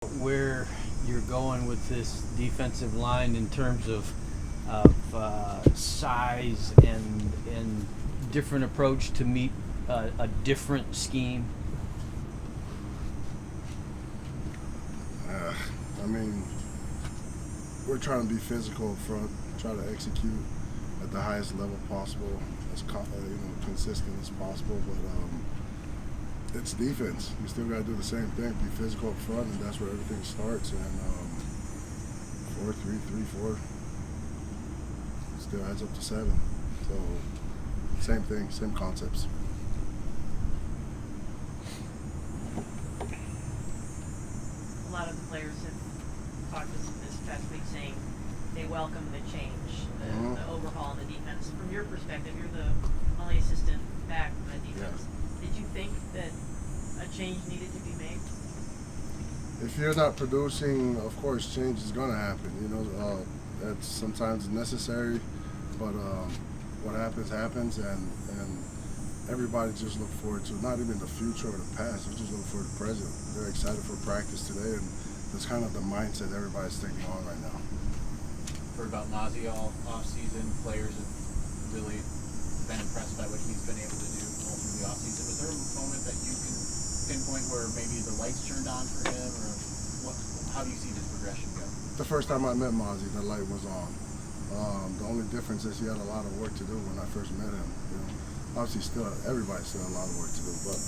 Where you're going with this defensive line in terms of size and different approach to meet a different scheme? I mean, we're trying to be physical up front, try to execute at the highest level possible, as consistent as possible. But it's defense. We still got to do the same thing, be physical up front, and that's where everything starts. And 4-3-3-4 still adds up to 7. So same thing, same concepts. A lot of the players have talked this past week saying they welcome the change, the overhaul in the defense. From your perspective, you're the only assistant back on the defense. Yeah. Did you think that a change needed to be made? If you're not producing, of course, change is going to happen. That's sometimes necessary, but what happens, and everybody just look forward to not even the future or the past. They just look for the present. They're excited for practice today, and that's kind of the mindset everybody's taking on right now. Heard about Nazi all off-season. Players have really been impressed by what he's been able to do all through the off-season. Was there a moment that you can pinpoint where maybe the lights turned on for him, or how do you see this progression go? The first time I met Mozzie, the light was on. The only difference is he had a lot of work to do when I first met him. Obviously, everybody still has a lot of work to do, but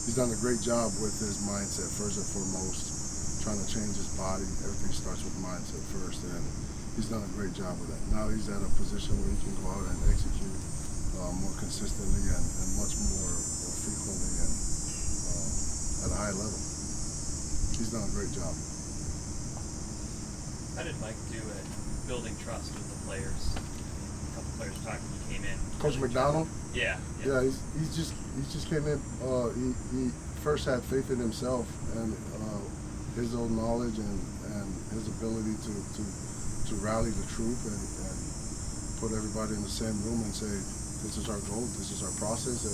he's done a great job with his mindset first and foremost, trying to change his body. Everything starts with mindset first, and he's done a great job with that. Now he's at a position where he can go out and execute more consistently and much more frequently and at a high level. He's done a great job. How did Mike do at building trust with the players? A couple players talking, he came in. Coach McDonald? Yeah. He just came in. He first had faith in himself and his own knowledge and his ability to rally the troop and put everybody in the same room and say, this is our goal, this is our process, and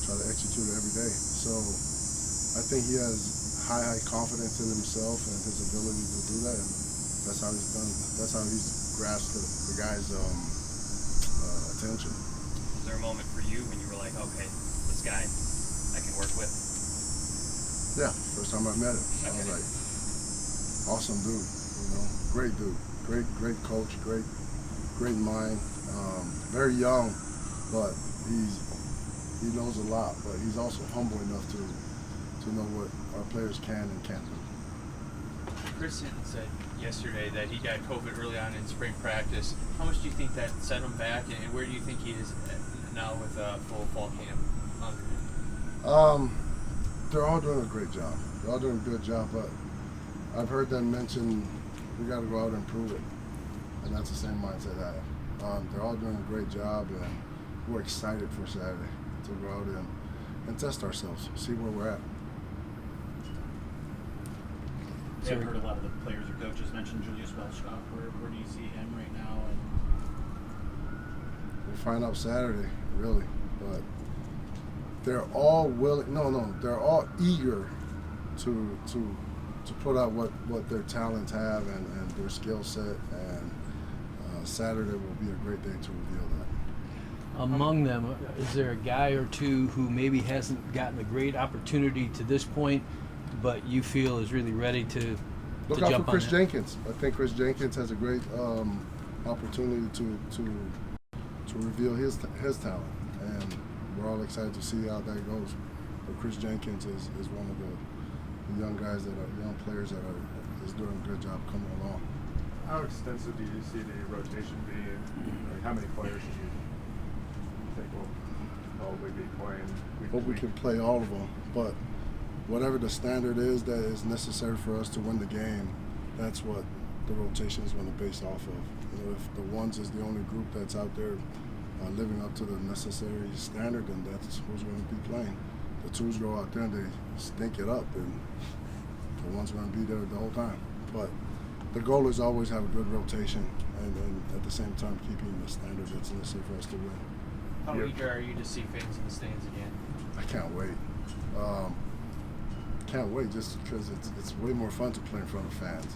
try to execute it every day. So I think he has high confidence in himself and his ability to do that, and that's how he's done. That's how he's grasped the guys' attention. Was there a moment for you when you were like, okay, this guy I can work with? Yeah, first time I met him, I was like, awesome dude. Great dude, great coach, great mind. Very young, but he knows a lot. But he's also humble enough to know what our players can and can't do. Christian said yesterday that he got COVID early on in spring practice. How much do you think that set him back, and where do you think he is now with full fall camp under him? They're all doing a great job. They're all doing a good job, but I've heard them mention we got to go out and prove it, and that's the same mindset I have. They're all doing a great job, and we're excited for Saturday to go out and test ourselves, see where we're at. I've heard a lot of the players or coaches mention Julius Welshcock. Where do you see him right now? And we'll find out Saturday, really. But they're all willing. No, they're all eager to put out what their talents have and their skill set. And Saturday will be a great day to reveal that. Among them, is there a guy or two who maybe hasn't gotten a great opportunity to this point, but you feel is really ready to look jump out for Chris on Jenkins? I think Chris Jenkins has a great opportunity to reveal his talent, and we're all excited to see how that goes. But Chris Jenkins is one of the young guys young players that is doing a good job coming along. How extensive do you see the rotation being? How many players do you think will probably be playing week to Hope we week? can play all of them, but whatever the standard is that is necessary for us to win the game, that's what the rotation is going to base off of. If the ones is the only group that's out there living up to the necessary standard, then that's who's going to be playing. The twos go out there and they stink it up, and the ones are going to be there the whole time. But the goal is always have a good rotation and at the same time keeping the standard that's necessary for us to win. How eager are you to see fans in the stands again? I can't wait. can't wait just because it's way more fun to play in front of fans.